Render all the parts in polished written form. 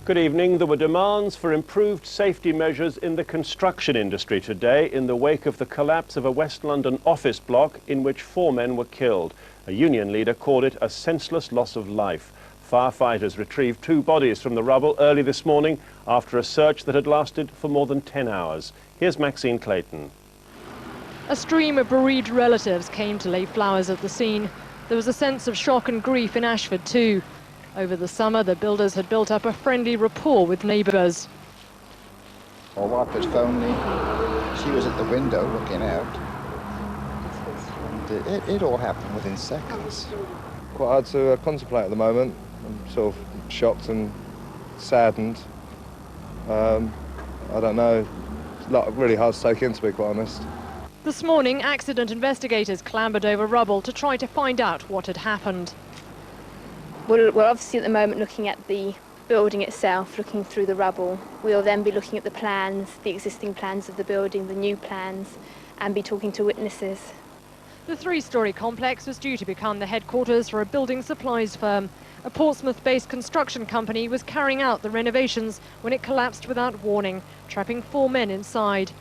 Good evening. There were demands for improved safety measures in the construction industry today in the wake of the collapse of a West London office block in which 4 men were killed. A union leader called it a senseless loss of life. Firefighters retrieved 2 bodies from the rubble early this morning after a search that had lasted for more than 10 hours. Here's Maxine Clayton. A stream of bereaved relatives came to lay flowers at the scene. There was a sense of shock and grief in Ashford too. Over the summer, the builders had built up a friendly rapport with neighbours. My wife was phoning me. She was at the window looking out. And it all happened within seconds. Quite hard to contemplate at the moment. I'm sort of shocked and saddened. I don't know. It's really hard to take in, to be quite honest. This morning, accident investigators clambered over rubble to try to find out what had happened. We're obviously at the moment looking at the building itself, looking through the rubble. We'll then be looking at the plans, the existing plans of the building, the new plans, and be talking to witnesses. The 3-storey complex was due to become the headquarters for a building supplies firm. A Portsmouth-based construction company was carrying out the renovations when it collapsed without warning, trapping 4 men inside.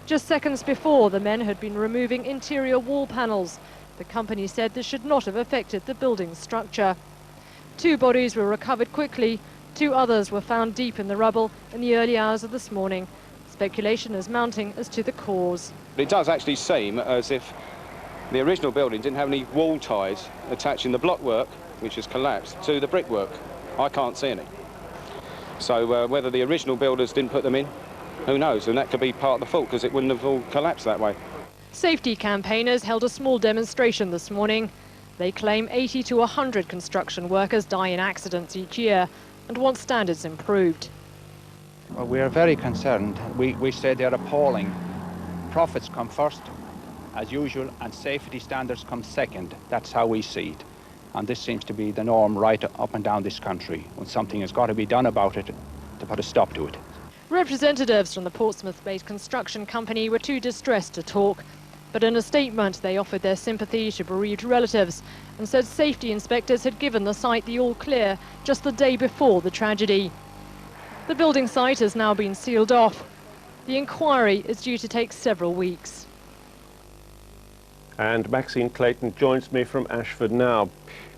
Just seconds before, the men had been removing interior wall panels. The company said this should not have affected the building's structure. 2 bodies were recovered quickly. 2 others were found deep in the rubble in the early hours of this morning. Speculation is mounting as to the cause. It does actually seem as if the original building didn't have any wall ties attaching the blockwork, which has collapsed, to the brickwork. I can't see any. So whether the original builders didn't put them in, who knows? And that could be part of the fault, because it wouldn't have all collapsed that way. Safety campaigners held a small demonstration this morning. They claim 80 to 100 construction workers die in accidents each year and want standards improved. Well, we are very concerned. We say they're appalling. Profits come first, as usual, and safety standards come second. That's how we see it. And this seems to be the norm right up and down this country. When something has got to be done about it to put a stop to it. Representatives from the Portsmouth-based construction company were too distressed to talk. But in a statement, they offered their sympathy to bereaved relatives and said safety inspectors had given the site the all clear just the day before the tragedy. The building site has now been sealed off. The inquiry is due to take several weeks. And Maxine Clayton joins me from Ashford now.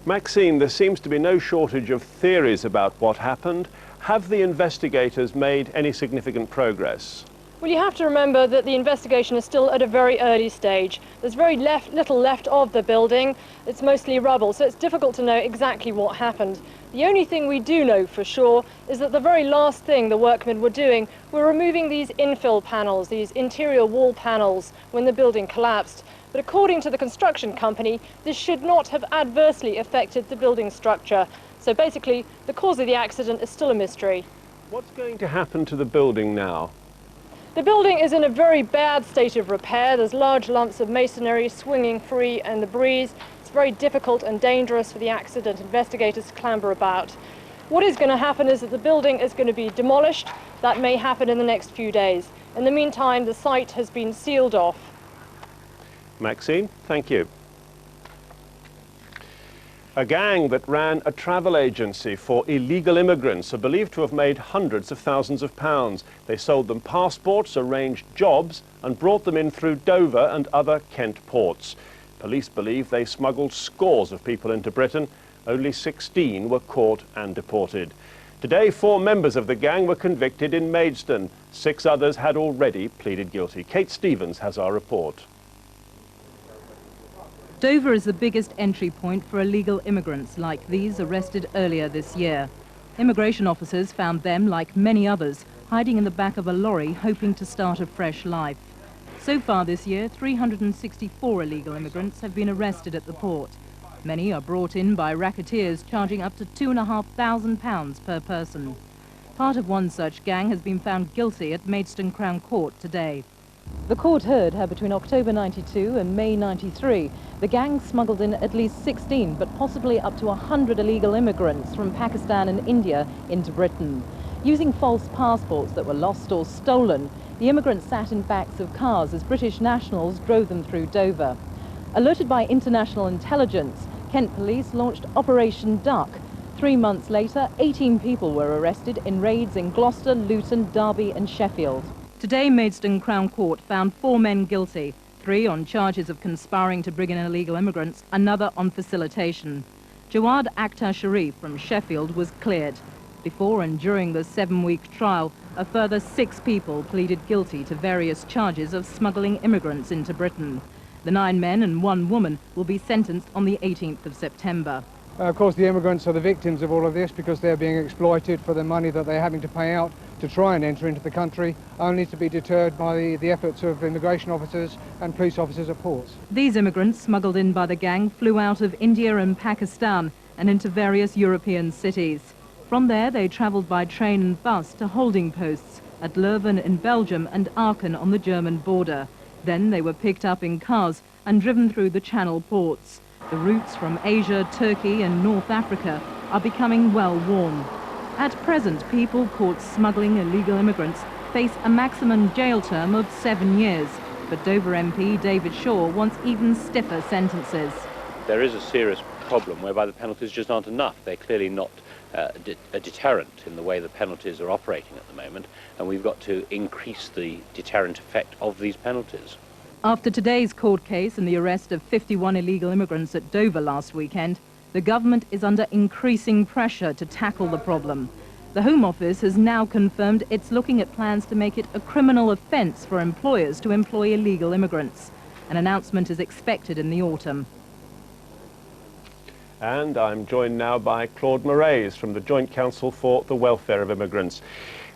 Maxine, there seems to be no shortage of theories about what happened. Have the investigators made any significant progress? Well, you have to remember that the investigation is still at a very early stage. There's very little left of the building. It's mostly rubble, so it's difficult to know exactly what happened. The only thing we do know for sure is that the very last thing the workmen were doing were removing these infill panels, these interior wall panels, when the building collapsed. But according to the construction company, this should not have adversely affected the building structure. So basically, the cause of the accident is still a mystery. What's going to happen to the building now? The building is in a very bad state of repair. There's large lumps of masonry swinging free in the breeze. It's very difficult and dangerous for the accident investigators to clamber about. What is going to happen is that the building is going to be demolished. That may happen in the next few days. In the meantime, the site has been sealed off. Maxine, thank you. A gang that ran a travel agency for illegal immigrants are believed to have made hundreds of thousands of pounds. They sold them passports, arranged jobs and brought them in through Dover and other Kent ports. Police believe they smuggled scores of people into Britain. Only 16 were caught and deported. Today, 4 members of the gang were convicted in Maidstone. 6 others had already pleaded guilty. Kate Stevens has our report. Dover is the biggest entry point for illegal immigrants like these arrested earlier this year. Immigration officers found them, like many others, hiding in the back of a lorry hoping to start a fresh life. So far this year, 364 illegal immigrants have been arrested at the port. Many are brought in by racketeers charging up to £2,500 per person. Part of one such gang has been found guilty at Maidstone Crown Court today. The court heard how between October 92 and May 93, the gang smuggled in at least 16, but possibly up to 100 illegal immigrants from Pakistan and India into Britain. Using false passports that were lost or stolen, the immigrants sat in backs of cars as British nationals drove them through Dover. Alerted by international intelligence, Kent police launched Operation Duck. 3 months later, 18 people were arrested in raids in Gloucester, Luton, Derby and Sheffield. Today, Maidstone Crown Court found 4 men guilty, 3 on charges of conspiring to bring in illegal immigrants, another on facilitation. Jawad Akhtar Sharif from Sheffield was cleared. Before and during the 7-week trial, a further 6 people pleaded guilty to various charges of smuggling immigrants into Britain. The 9 men and 1 woman will be sentenced on the 18th of September. Of course, the immigrants are the victims of all of this because they're being exploited for the money that they're having to pay out to try and enter into the country, only to be deterred by the efforts of immigration officers and police officers at ports. These immigrants, smuggled in by the gang, flew out of India and Pakistan and into various European cities. From there, they travelled by train and bus to holding posts at Leuven in Belgium and Aachen on the German border. Then they were picked up in cars and driven through the Channel ports. The routes from Asia, Turkey and North Africa are becoming well worn. At present, people caught smuggling illegal immigrants face a maximum jail term of 7 years. But Dover MP David Shaw wants even stiffer sentences. There is a serious problem whereby the penalties just aren't enough. They're clearly not a deterrent in the way the penalties are operating at the moment, and we've got to increase the deterrent effect of these penalties. After today's court case and the arrest of 51 illegal immigrants at Dover last weekend, the government is under increasing pressure to tackle the problem. The Home Office has now confirmed it's looking at plans to make it a criminal offence for employers to employ illegal immigrants. An announcement is expected in the autumn. And I'm joined now by Claude Moraes from the Joint Council for the Welfare of Immigrants.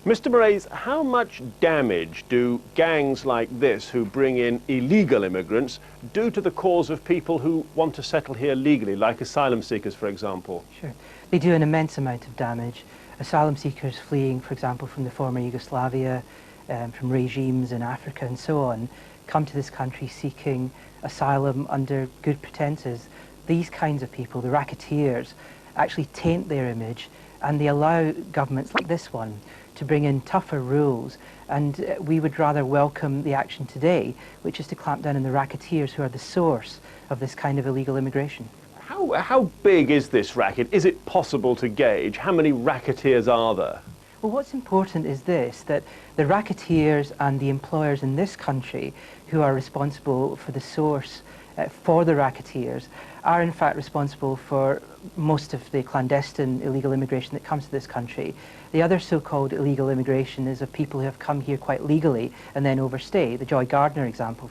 Mr. Moraes, how much damage do gangs like this, who bring in illegal immigrants, do to the cause of people who want to settle here legally, like asylum seekers, for example? Sure. They do an immense amount of damage. Asylum seekers fleeing, for example, from the former Yugoslavia, from regimes in Africa and so on, come to this country seeking asylum under good pretenses. These kinds of people, the racketeers, actually taint their image, and they allow governments like this one to bring in tougher rules. And we would rather welcome the action today, which is to clamp down on the racketeers who are the source of this kind of illegal immigration. How big is this racket? Is it possible to gauge? How many racketeers are there? Well, what's important is this, that the racketeers and the employers in this country who are responsible for the source for the racketeers are in fact responsible for most of the clandestine illegal immigration that comes to this country. The other so-called illegal immigration is of people who have come here quite legally and then overstay, the Joy Gardner example,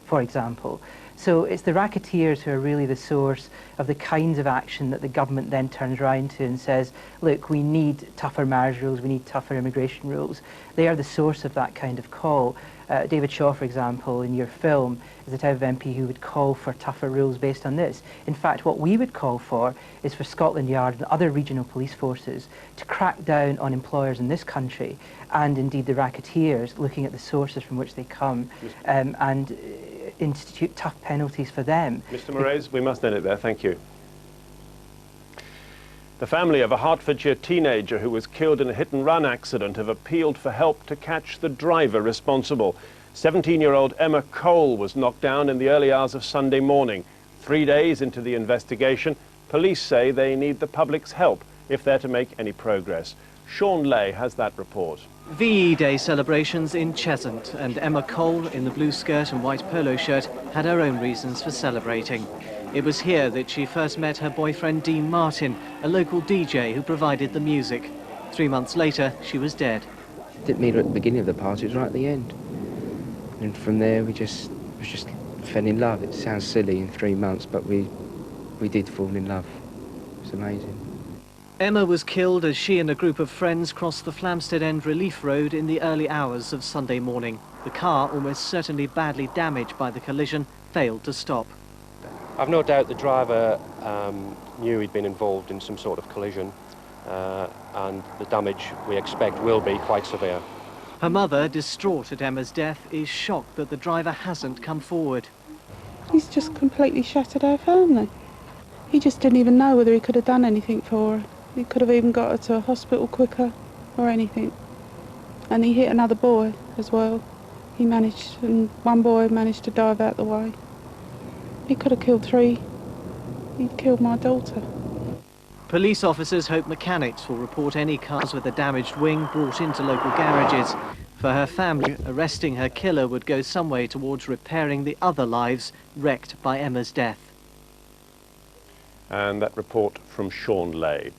for example. So it's the racketeers who are really the source of the kinds of action that the government then turns around to and says, look, we need tougher marriage rules, we need tougher immigration rules. They are the source of that kind of call. David Shaw, for example, in your film, is the type of MP who would call for tougher rules based on this. In fact, what we would call for is for Scotland Yard and other regional police forces to crack down on employers in this country and indeed the racketeers, looking at the sources from which they come, and institute tough penalties for them. Mr. Moraes, we must end it there. Thank you. The family of a Hertfordshire teenager who was killed in a hit-and-run accident have appealed for help to catch the driver responsible. 17-year-old Emma Cole was knocked down in the early hours of Sunday morning. 3 days into the investigation, police say they need the public's help if they're to make any progress. Sean Lay has that report. VE Day celebrations in Cheshunt, and Emma Cole, in the blue skirt and white polo shirt, had her own reasons for celebrating. It was here that she first met her boyfriend Dean Martin, a local DJ who provided the music. 3 months later, she was dead. Didn't meet her at the beginning of the party, it was right at the end. And from there, we just fell in love. It sounds silly in 3 months, but we did fall in love. It's amazing. Emma was killed as she and a group of friends crossed the Flamstead End Relief Road in the early hours of Sunday morning. The car, almost certainly badly damaged by the collision, failed to stop. I've no doubt the driver knew he'd been involved in some sort of collision, and the damage we expect will be quite severe. Her mother, distraught at Emma's death, is shocked that the driver hasn't come forward. He's just completely shattered our family. He just didn't even know whether he could have done anything for her. He could have even got her to a hospital quicker or anything. And he hit another boy as well. He managed, and one boy managed to dive out the way. He could have killed 3. He killed my daughter. Police officers hope mechanics will report any cars with a damaged wing brought into local garages. For her family, arresting her killer would go some way towards repairing the other lives wrecked by Emma's death. And that report from Sean Lay.